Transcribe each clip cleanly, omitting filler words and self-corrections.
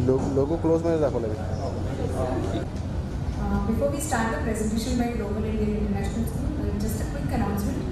लोगो close में दाखवला Before we start the presentation by Global Indian International School, just a quick announcement.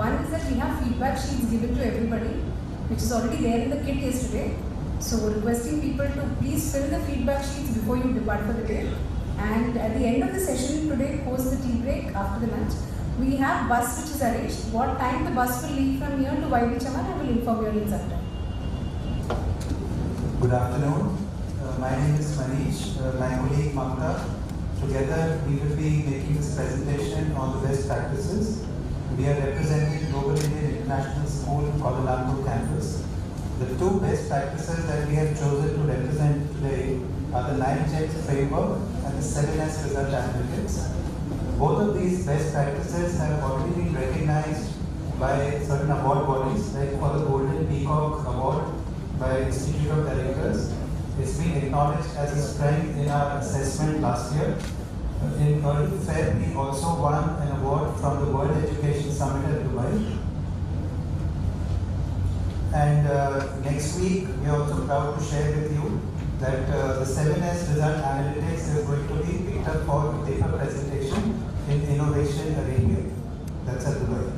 One is that we have feedback sheets given to everybody, which is already there in the kit yesterday. So requesting people to please fill the feedback sheets before you depart for the day. And at the end of the session today, post the tea break after the lunch, we have bus which is arranged. What time the bus will leave from here to YB Chaman, I will inform you in some time. Good afternoon. My name is Manish. My colleague Mamta. Together we will be making this presentation on the best practices. We are representing Global Indian International School, Kuala Lumpur campus. The two best practices that we have chosen to represent today are the 9 Gems framework and the 7S result analytics. Both of these best practices have already been recognized by certain award bodies, like for the Golden Peacock Award by Institute of Directors. It's been acknowledged as a strength in our assessment last year. In early Feb, we also won an award from the World Education Summit at Dubai. And next week, we are also proud to share with you that the 7S result analytics is going to be picked up for a paper presentation in Innovation Arabia. That's at Dubai.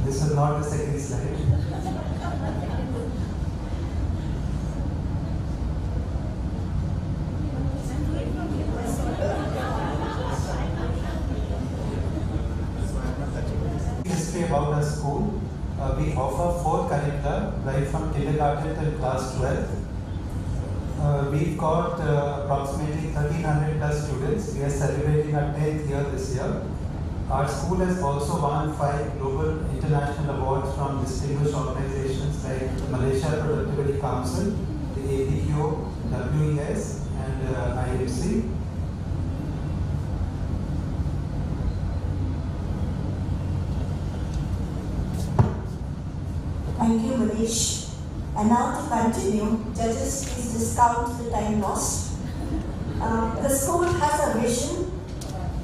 This is not the second slide. History about our school. We offer 4 curricula right from kindergarten till class 12. We've got approximately 1300 plus students. We are celebrating our 10th year this year. Our school has also won 5 global international awards from distinguished organizations like the Malaysia Productivity Council, the APQ, WES, and IMC. Thank you, Manish. And now to continue, judges, please discount the time lost. The school has a vision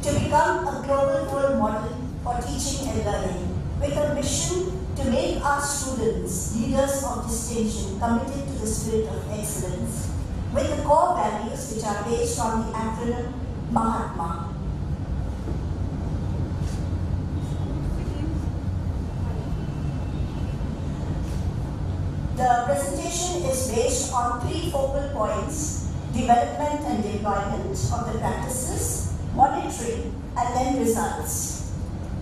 to become a global role model for teaching and learning, with a mission to make our students leaders of distinction committed to the spirit of excellence, with the core values which are based on the acronym Mahatma. The presentation is based on 3 focal points: development and deployment of the practices, monitoring, and then results.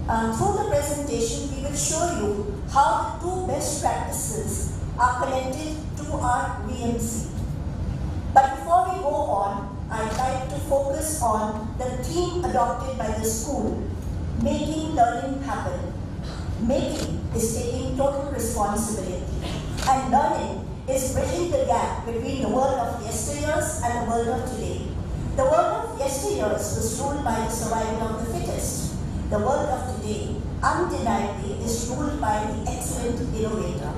Through the presentation, we will show you how the 2 best practices are connected to our VMC. But before we go on, I'd like to focus on the theme adopted by the school, making learning happen. Making is taking total responsibility, and learning is bridging the gap between the world of yesteryears and the world of today. The world of yesteryears was ruled by the survival of the fittest. The world of today, undeniably, is ruled by the excellent innovator.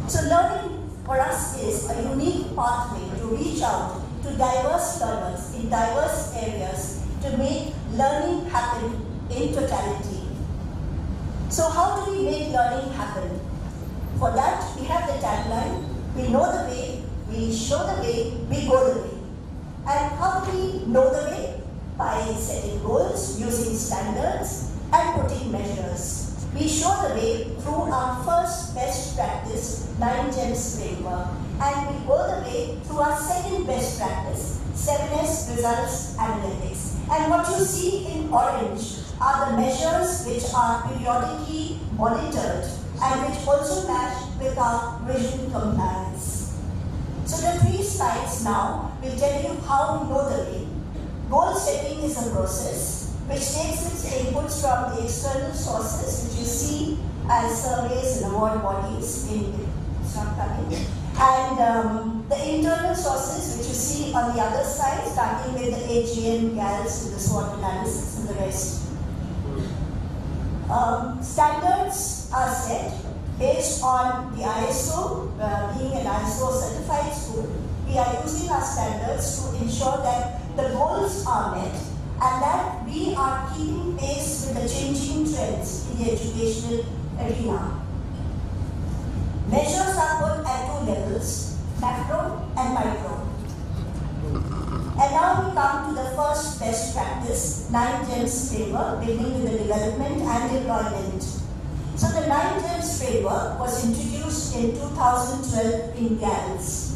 So learning for us is a unique pathway to reach out to diverse learners in diverse areas to make learning happen in totality. So how do we make learning happen? For that, we have the tagline: we know the way, we show the way, we go the way. And how do we know the way? By setting goals, using standards, and putting measures. We show the way through our first best practice, 9 Gems framework, and we go the way through our second best practice, 7S results analytics. And what you see in orange are the measures which are periodically monitored and which also match with our vision compliance. So the 3 slides now will tell you how we know the way. Goal setting is a process which takes its inputs from the external sources, which you see as surveys and award bodies in and the internal sources, which you see on the other side, starting with the AGM, GALS, and the SWOT analysis, and the rest. Standards are set based on the ISO, being an ISO certified school. we are using our standards to ensure that the goals are met and that we are keeping pace with the changing trends in the educational arena. Measures are put at two levels, macro and micro. And now we come to the first best practice, 9 GEMS framework, beginning with the development and deployment. So the 9 GEMS framework was introduced in 2012 in GALS.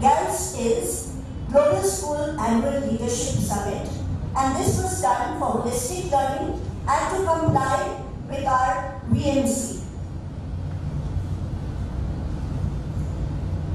GALS is Global School Annual Leadership Summit, and this was done for holistic learning and to comply with our IMC.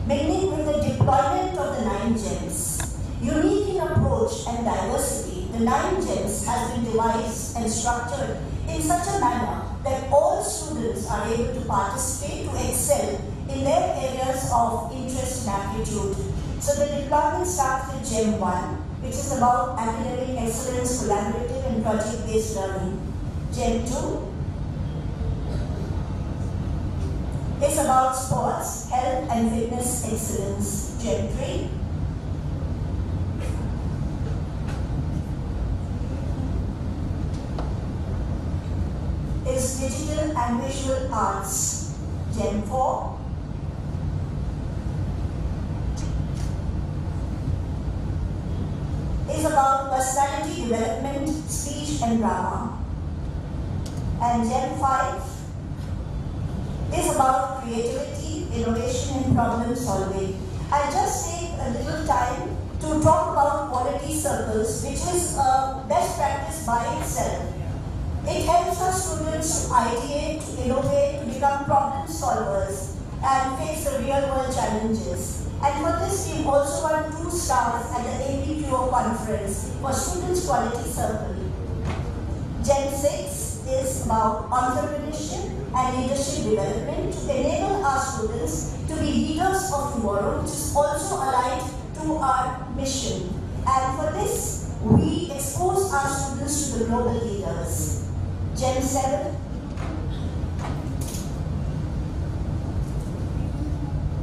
Beginning with the deployment of the 9 GEMS. Unique in approach and diversity, the 9 GEMS has been devised and structured in such a manner that all students are able to participate to excel in their areas of interest and aptitude. So the deployment starts with GEM 1, which is about academic excellence, collaborative and project-based learning. GEM 2 is about sports, health and fitness excellence. GEM 3 is digital and visual arts. GEM 4 is about personality development, speech and drama. And GEM 5 is about creativity, innovation and problem solving. I'll just take a little time to talk about quality circles, which is a best practice by itself. It helps our students to ideate, to innovate, to become problem solvers and face the real world challenges. And for this, we also won 2 stars at the ABQO conference for Students Quality Circle. GEM 6 is about entrepreneurship and leadership development to enable our students to be leaders of tomorrow, which is also aligned to our mission. And for this, we expose our students to the global leaders. GEM 7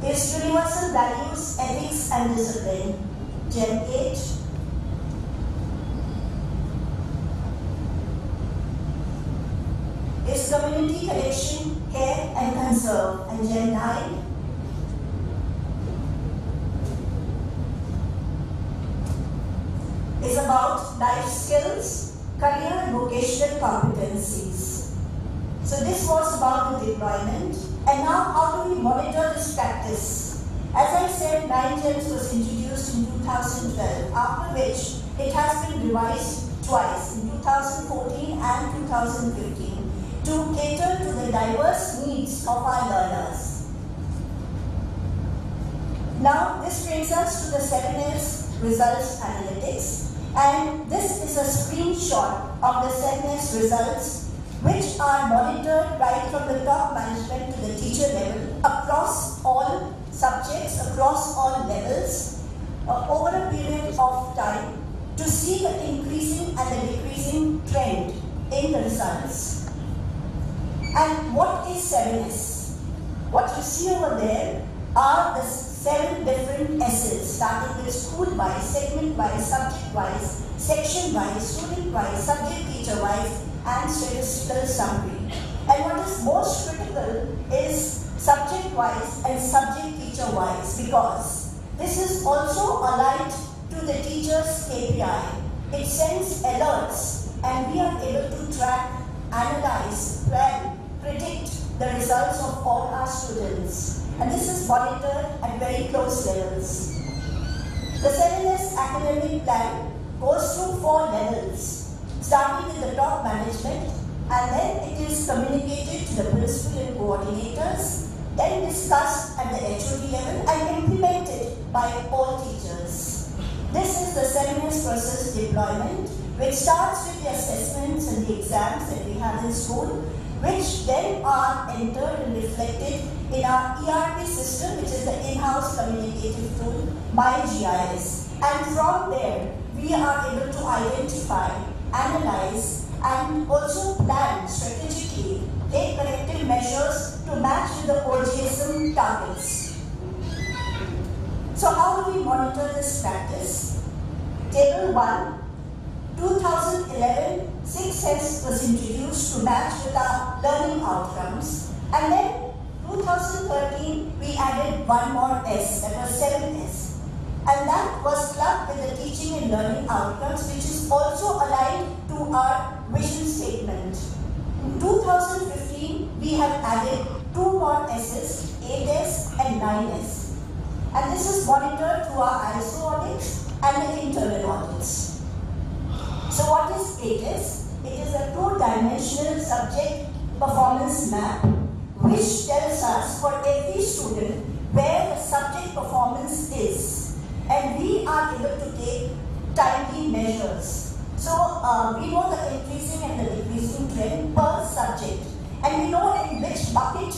is universal values, ethics and discipline. GEM 8 is community connection, care and conserve. And GEM 9 is about life skills, career and vocational competencies. So this was about the deployment. And now how do we monitor this practice? As I said, 9 GEMS was introduced in 2012, after which it has been revised twice, in 2014 and 2015, to cater to the diverse needs of our learners. Now this brings us to the 7S results analytics. And this is a screenshot of the 7S results, which are monitored right from the top management to the teacher level across all subjects, across all levels, over a period of time to see the increasing and the decreasing trend in the results. And what is 7S? What you see over there are the 7 different S's, starting with school-wise, segment-wise, subject-wise, section-wise, student-wise, subject-teacher-wise, and statistical summary. And what is most critical is subject-wise and subject-teacher-wise, because this is also aligned to the teacher's KPI. It sends alerts and we are able to track, analyze, plan, predict the results of all our students. And this is monitored at very close levels. The 7S academic plan goes through 4 levels, starting with the top management, and then it is communicated to the principal and coordinators, then discussed at the HOD level and implemented by all teachers. This is the 7S process deployment, which starts with the assessments and the exams that we have in school, which then are entered and reflected in our ERP system, which is the in-house communicative tool, MyGIS. And from there, we are able to identify, analyze, and also plan strategically, take corrective measures to match with the OGSM targets. So how do we monitor this practice? Table 1, 2011, 6S was introduced to match with our learning outcomes, and then 2013 we added one more S, that was 7S, and that was clubbed with the teaching and learning outcomes, which is also aligned to our vision statement. In 2015 we have added two more S's, 8S and 9S, and this is monitored through our ISO audits and the internal audits. So what is ATIS? It is a two-dimensional subject performance map which tells us for every student where the subject performance is, and we are able to take timely measures. So we know the increasing and the decreasing trend per subject, and we know in which bucket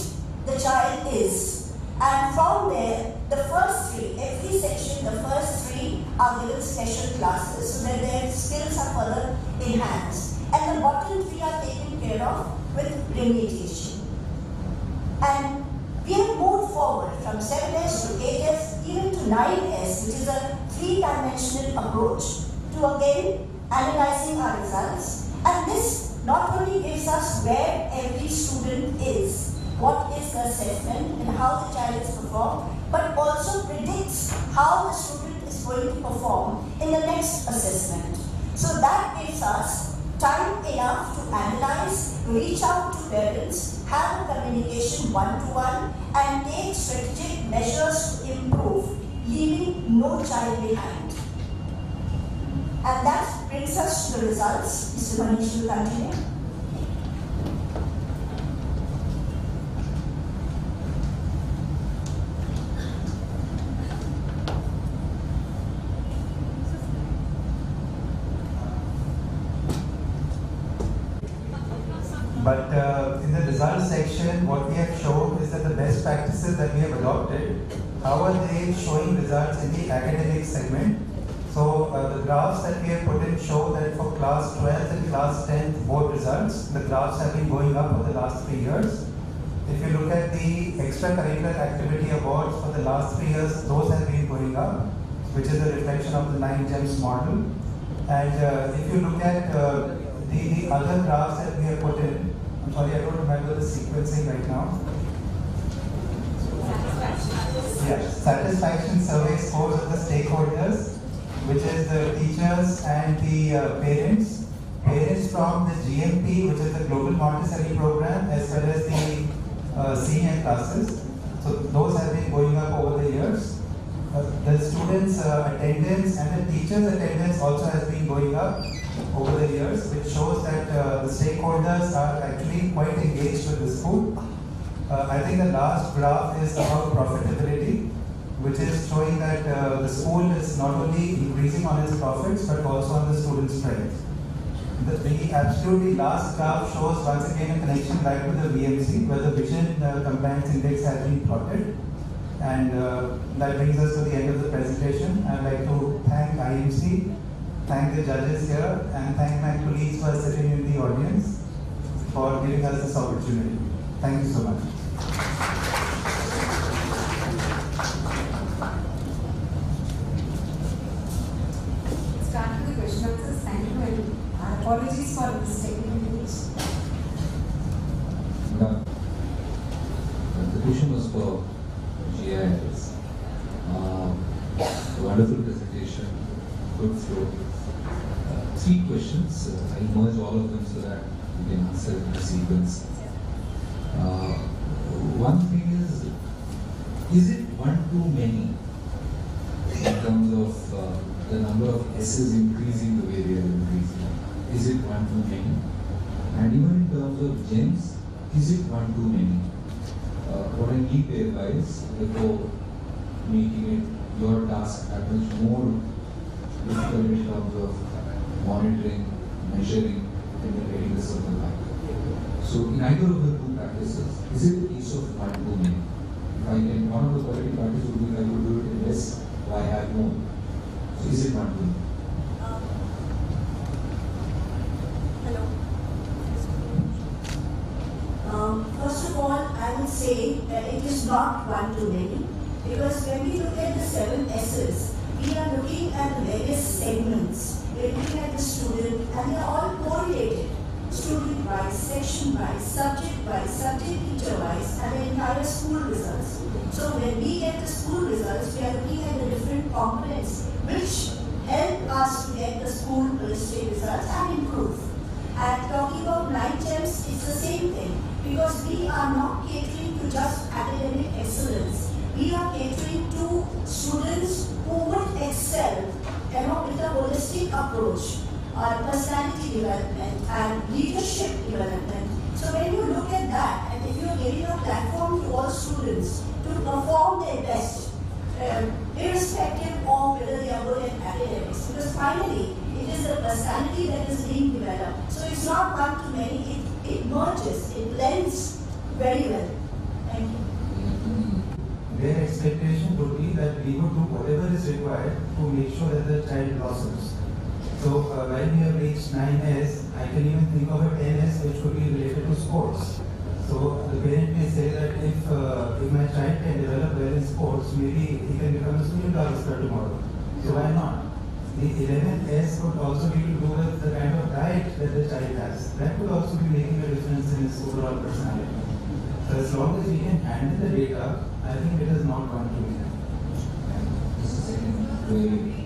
the child is. And from there, the first three, every section, the first three are given special classes so that their skills are further enhanced. And the bottom three are taken care of with remediation. And we have moved forward from 7S to 8S, even to 9S, which is a three-dimensional approach to again analyzing our results. And this not only gives us where every student is, what is the assessment and how the child is performed, but also predicts how the student is going to perform in the next assessment. So that gives us time enough to analyze, reach out to parents, have a communication one-to-one, and take strategic measures to improve, leaving no child behind. And that brings us to the results. Mr. Manish will continue. But in the results section, what we have shown is that the best practices that we have adopted, how are they showing results in the academic segment? So the graphs that we have put in show that for class 12th and class 10th board results, the graphs have been going up for the last 3 years. If you look at the extracurricular activity awards for the last 3 years, those have been going up, which is a reflection of the 9 gems model. And if you look at the other graphs that we have put in, I'm sorry, I don't remember the sequencing right now. Yes, satisfaction survey scores of the stakeholders, which is the teachers and the parents. Parents from the GMP, which is the Global Montessori program, as well as the senior classes. So those have been going up over the years. The students' attendance and the teachers' attendance also has been going up over the years, which shows that the stakeholders are actually quite engaged with the school. I think the last graph is about profitability, which is showing that the school is not only increasing on its profits, but also on the student strength. The absolutely last graph shows once again a connection back to the VMC, where the Vision Compliance Index has been plotted. And that brings us to the end of the presentation. I'd like to thank IMC, thank the judges here, and thank my colleagues who are sitting in the audience for giving us this opportunity. Thank you so much. Start with the question answers. Thank you, and our apologies for this technical glitch. The question was for GIS. Wonderful presentation, good flow. 3 questions. I'll merge all of them so that we can answer in a sequence. One thing is it one too many in terms of the number of S's increasing the way they are increasing? Is it one too many? And even in terms of gems, is it one too many? What I need to advise before making it your task that much more difficult in terms of monitoring, measuring, and then getting the circle back. So in either of the 2 practices, is it a case of one too many? If I can, one of the quality practices would be I would do it in less, I have more. So is it one too many? First of all, I would say that it is not one too many, Because when we look at the 7 S's, we are looking at the various segments. We are looking at the student, and they are all correlated. Student-wise, section-wise, subject-wise, subject-teacher-wise, and the entire school results. So when we get the school results, we are looking at the different components which help us to get the school holistic results and improve. And talking about 9 gems, it's the same thing, because we are not catering to just academic excellence. We are catering to students who would excel, with a holistic approach, personality development and leadership development. So when you look at that, and if you are giving a platform to all students to perform their best, irrespective of whether they are good at academics, because finally it is the personality that is being developed. So it's not one to many, it merges, it blends very well. Thank you. Their expectation would be that we would do whatever is required to make sure that the child blossoms. So when we have reached 9S, I can even think of a 10S which could be related to sports. So the parent may say that if my child can develop well in sports, maybe he can become a student officer tomorrow. So why not? The 11S could also be to do with the kind of diet that the child has. That could also be making a difference in his overall personality. So as long as we can handle the data, I think it is not going to be there. This is very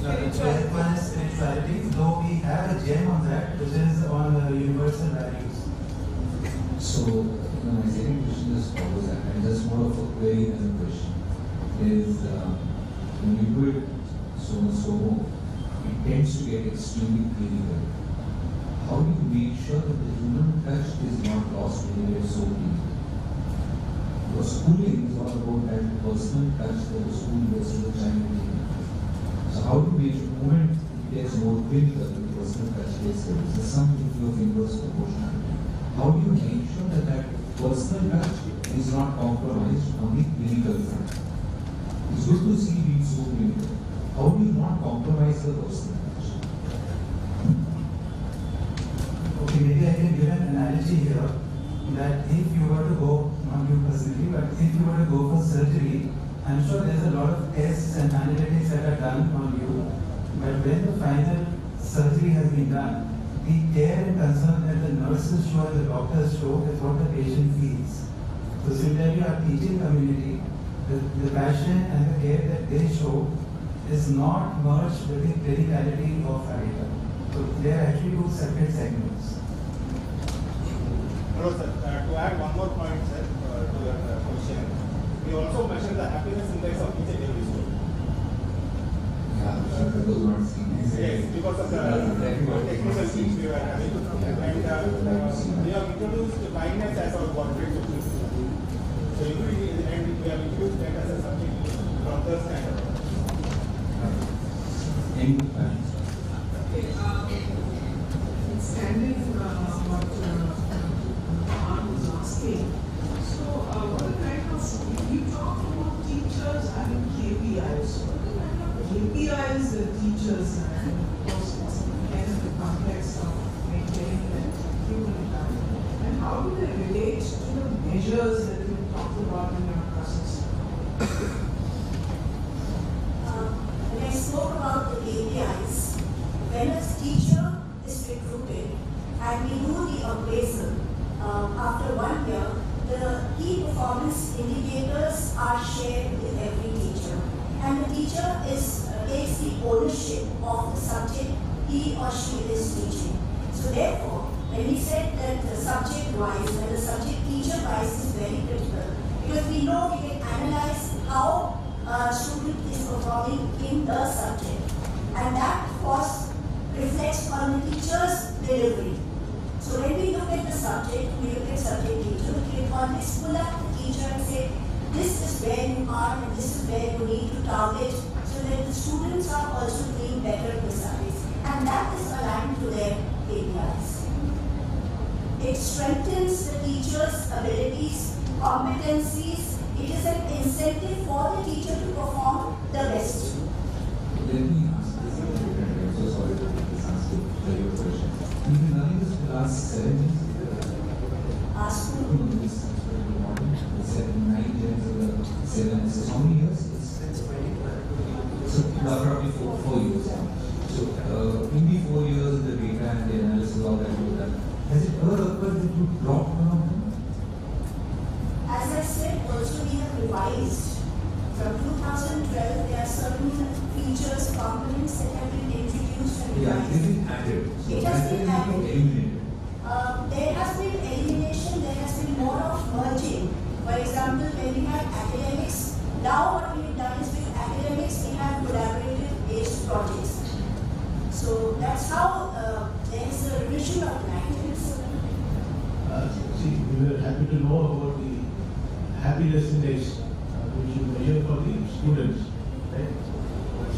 The 12th one is spirituality, though we have a gem on that, which is on universal values. So, my second question just follows that, and just more of a query than a question, is when you do it so, it tends to get extremely clinical. How do you make sure that the human touch is not lost when it is so clinical? Because schooling is all about that personal touch that the school gives to the child. So how do you make the moment it gets more clinical, the personal touch gets there? There's some degree of inverse proportionality. How do you make sure that that personal touch is not compromised on the clinical front? It's good to see being so clinical. How do you not compromise the personal touch? Okay, maybe I can give an analogy here that if you were to go, not you personally, but if you were to go for surgery, I'm sure there's a lot of tests and analytics that are done on you, but when the final surgery has been done, the care and concern that the nurses show and the doctors show is what the patient feels. So similarly, our teaching community, the passion and the care that they show is not merged with the criticality of our data. So they are actually 2 separate segments. Hello sir, to add one more point sir, to your question, we also measure the happiness index of each and every student. Yeah, that was not seen. Yes, because of the technical things we were having, and we have introduced kindness as our portrait of this. So we have introduced that as a subject from the standard. Any plans? Standing what Anand was asking. So, what kind of, you talked about teachers having KPIs. What kind of KPIs the teachers have? And of course, it's again in the context of maintaining that human capital. And how do they relate to the measures that you talked about in your process? When I spoke about the KPIs, when a teacher is recruited and we do the appraisal, after 1 year, the key performance indicators are shared with every teacher. And the teacher takes the ownership of the subject he or she is teaching. So therefore, when we said that the subject-wise and the subject-teacher-wise is very critical, because we know we can analyze how a student is performing in the subject. And that, of course, reflects on the teacher's delivery. So when we look at the subject, we look at subject teacher, we can always pull up the teacher and say, this is where you are and this is where you need to target, so that the students are also doing better in the studies. And that is aligned to their KPIs. It strengthens the teacher's abilities, competencies. It is an incentive for the teacher to perform the best. Let me ask this. I'm so sorry to ask you a question. You've been running this for the last 7 years. Ask me. No, this How many years? Since 2012. So roughly 4 years. So in the 4 years, the data and the analysis, all that you've done, has it ever occurred that you dropped one of them? As I said, also we have revised. From 2012, there are certain features, components that have been introduced and Yeah, revised. they've been added. So It has been added. eliminated. There has been elimination, there has been more of merging. For example, when we have academics, now what we have done is with academics, we have collaborative-based projects. So that's how there is a revision of languages. See, we were happy to know about the happiness index, which you measure for the students. Right?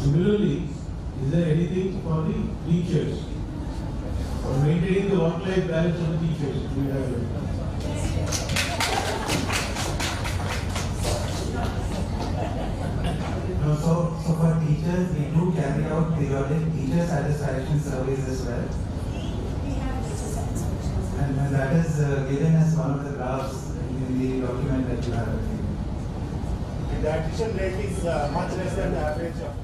Similarly, is there anything for the teachers? For maintaining the work-life balance of the teachers? Do we have it? So for teachers, we do carry out periodic teacher satisfaction surveys as well. We have exercises. And that is given as one of the graphs in the document that you have. And the attrition rate is much less than the average of